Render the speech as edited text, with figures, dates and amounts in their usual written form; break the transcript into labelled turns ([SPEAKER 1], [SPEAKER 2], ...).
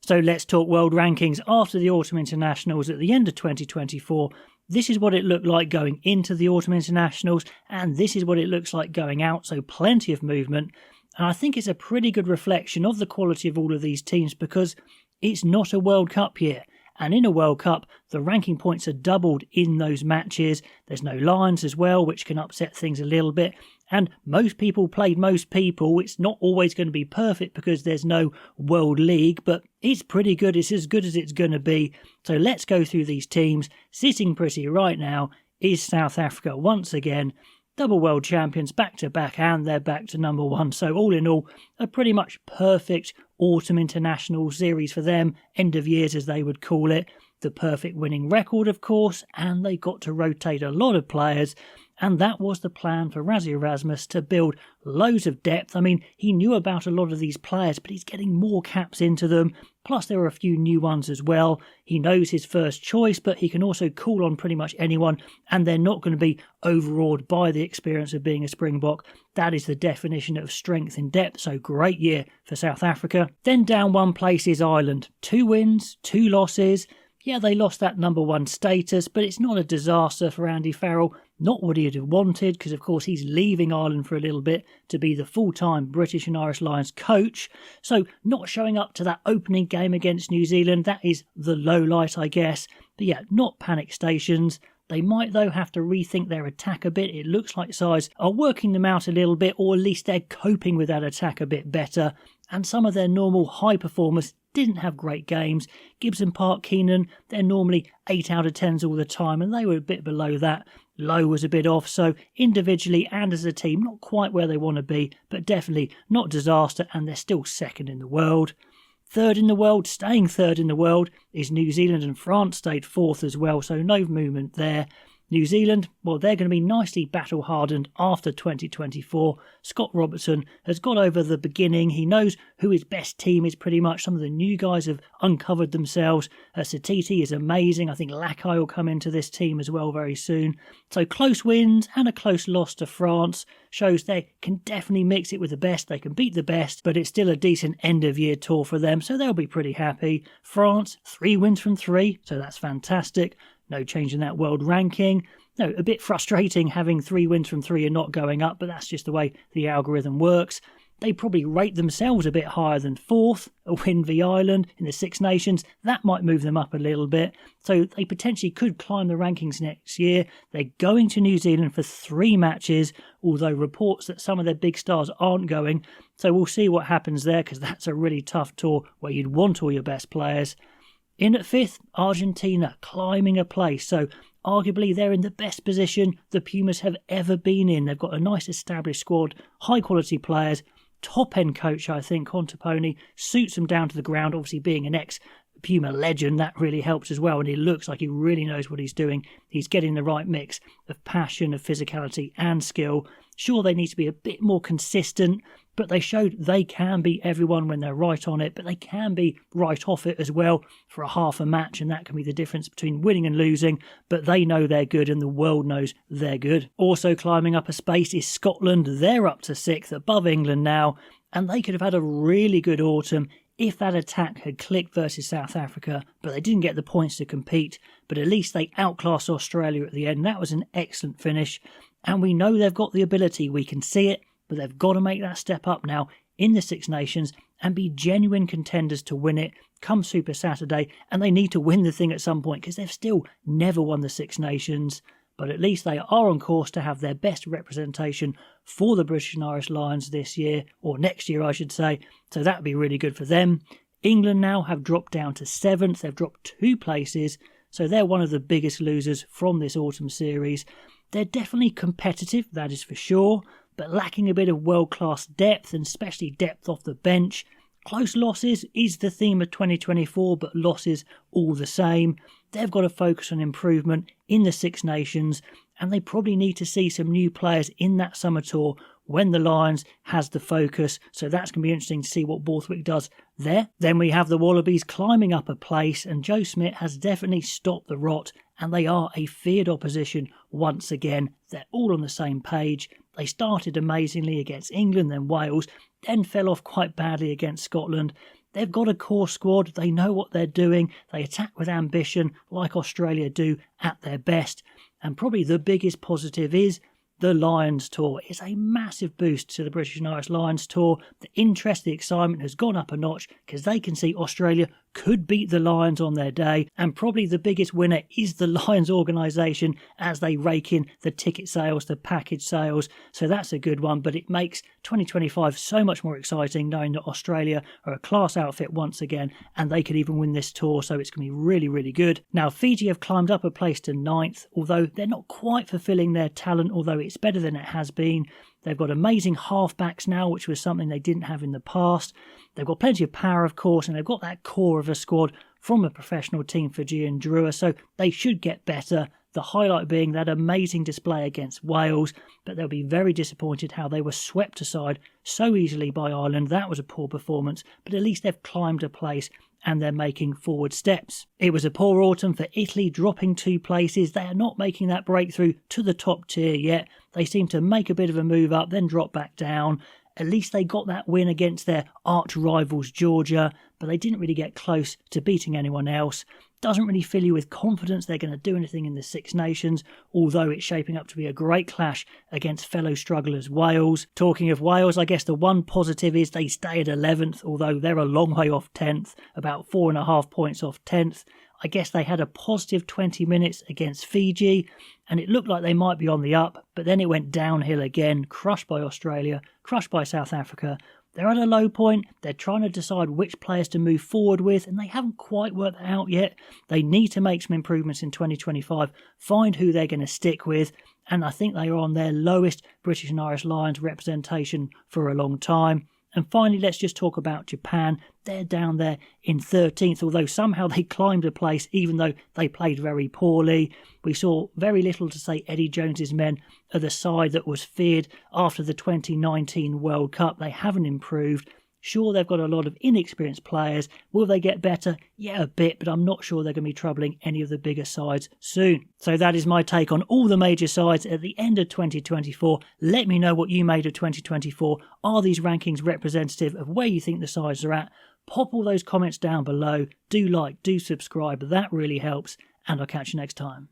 [SPEAKER 1] So let's talk world rankings after the Autumn Internationals at the end of 2024. This is what it looked like going into the Autumn Internationals, and this is what it looks like going out, so plenty of movement. And I think it's a pretty good reflection of the quality of all of these teams because it's not a World Cup year. And in a World Cup, the ranking points are doubled in those matches. There's no Lions as well, which can upset things a little bit. And most people played most people. It's not always going to be perfect because there's no World League, but it's pretty good. It's as good as it's going to be. So let's go through these teams. Sitting pretty right now is South Africa once again. Double world champions back-to-back, and they're back to number one. So all in all, a pretty much perfect autumn international series for them, end of years as they would call it. The perfect winning record, of course, and they got to rotate a lot of players. And that was the plan for Rassie Erasmus, to build loads of depth. I mean, he knew about a lot of these players, but he's getting more caps into them. Plus, there are a few new ones as well. He knows his first choice, but he can also call on pretty much anyone, and they're not going to be overawed by the experience of being a Springbok. That is the definition of strength in depth, so great year for South Africa. Then down one place is Ireland. 2 wins, 2 losses. Yeah, they lost that number one status, but it's not a disaster for Andy Farrell. Not what he'd have wanted, because of course he's leaving Ireland for a little bit to be the full-time British and Irish Lions coach. So not showing up to that opening game against New Zealand, that is the low light, I guess. But yeah, not panic stations. They might, though, have to rethink their attack a bit. It looks like sides are working them out a little bit, or at least they're coping with that attack a bit better. And some of their normal high performers didn't have great games. Gibson Park, Keenan, they're normally 8 out of 10s all the time, and they were a bit below that. Lowe was a bit off, so individually and as a team, not quite where they want to be, but definitely not disaster, and they're still second in the world. Third in the world, staying third in the world, is New Zealand, and France stayed fourth as well, so no movement there. New Zealand, well, they're going to be nicely battle-hardened after 2024. Scott Robertson has got over the beginning. He knows who his best team is pretty much. Some of the new guys have uncovered themselves. Satiti is amazing. I think Lakai will come into this team as well very soon. So close wins and a close loss to France shows they can definitely mix it with the best. They can beat the best, but it's still a decent end-of-year tour for them, so they'll be pretty happy. France, 3 wins from 3, so that's fantastic. No change in that world ranking. No, a bit frustrating having 3 wins from 3 and not going up, but that's just the way the algorithm works. They probably rate themselves a bit higher than 4th. A win v Ireland in the Six Nations, that might move them up a little bit. So they potentially could climb the rankings next year. They're going to New Zealand for 3 matches, although reports that some of their big stars aren't going. So we'll see what happens there, because that's a really tough tour where you'd want all your best players. In at 5th, Argentina, climbing a place. So arguably they're in the best position the Pumas have ever been in. They've got a nice established squad, high quality players, top end coach, I think. Contaponi suits them down to the ground. Obviously being an ex-Puma legend, that really helps as well. And he looks like he really knows what he's doing. He's getting the right mix of passion, of physicality and skill. Sure, they need to be a bit more consistent, but they showed they can beat everyone when they're right on it, but they can be right off it as well for a half a match, and that can be the difference between winning and losing, but they know they're good and the world knows they're good. Also climbing up a space is Scotland. They're up to 6th, above England now, and they could have had a really good autumn if that attack had clicked versus South Africa, but they didn't get the points to compete, but at least they outclassed Australia at the end. That was an excellent finish, and we know they've got the ability. We can see it. But they've got to make that step up now in the Six Nations and be genuine contenders to win it come Super Saturday. And they need to win the thing at some point because they've still never won the Six Nations. But at least they are on course to have their best representation for the British and Irish Lions this year, or next year I should say. So that would be really good for them. England now have dropped down to 7th. They've dropped 2 places. So they're one of the biggest losers from this autumn series. They're definitely competitive, that is for sure, but lacking a bit of world-class depth, and especially depth off the bench. Close losses is the theme of 2024, but losses all the same. They've got to focus on improvement in the Six Nations, and they probably need to see some new players in that summer tour when the Lions has the focus. So that's going to be interesting to see what Borthwick does there. Then we have the Wallabies climbing up a place, and Joe Schmidt has definitely stopped the rot, and they are a feared opposition once again. They're all on the same page. They started amazingly against England, then Wales, then fell off quite badly against Scotland. they've got a core squad, they know what they're doing, they attack with ambition like Australia do at their best. And probably the biggest positive is the Lions Tour. It's a massive boost to the British and Irish Lions Tour. The interest, the excitement has gone up a notch because they can see Australia could beat the Lions on their day, and probably the biggest winner is the Lions organisation as they rake in the ticket sales, the package sales. So that's a good one, but it makes 2025 so much more exciting knowing that Australia are a class outfit once again and they could even win this tour, so it's going to be really, really good. Now, Fiji have climbed up a place to 9th, although they're not quite fulfilling their talent, although it's better than it has been. They've got amazing halfbacks now, which was something they didn't have in the past. They've got plenty of power, of course, and they've got that core of a squad from a professional team, Fiji and Drua, so they should get better. The highlight being that amazing display against Wales, but they'll be very disappointed how they were swept aside so easily by Ireland. That was a poor performance, but at least they've climbed a place and they're making forward steps. It was a poor autumn for Italy, dropping 2 places. They are not making that breakthrough to the top tier yet. They seem to make a bit of a move up, then drop back down. At least they got that win against their arch rivals Georgia, but they didn't really get close to beating anyone else. Doesn't really fill you with confidence they're going to do anything in the Six Nations, although it's shaping up to be a great clash against fellow strugglers Wales. Talking of Wales, I guess the one positive is they stay at 11th, although they're a long way off 10th, about 4.5 points off 10th. I guess they had a positive 20 minutes against Fiji, and it looked like they might be on the up, but then it went downhill again, crushed by Australia, crushed by South Africa. They're at a low point, they're trying to decide which players to move forward with, and they haven't quite worked that out yet. They need to make some improvements in 2025, find who they're going to stick with, and I think they are on their lowest British and Irish Lions representation for a long time. And finally, let's just talk about Japan. They're down there in 13th, although somehow they climbed a place even though they played very poorly. We saw very little to say Eddie Jones's men are the side that was feared after the 2019 World Cup. They haven't improved. Sure, they've got a lot of inexperienced players. Will they get better? Yeah, a bit, but I'm not sure they're going to be troubling any of the bigger sides soon. So that is my take on all the major sides at the end of 2024. Let me know what you made of 2024. Are these rankings representative of where you think the sides are at? Pop all those comments down below. Do like, do subscribe. That really helps. And I'll catch you next time.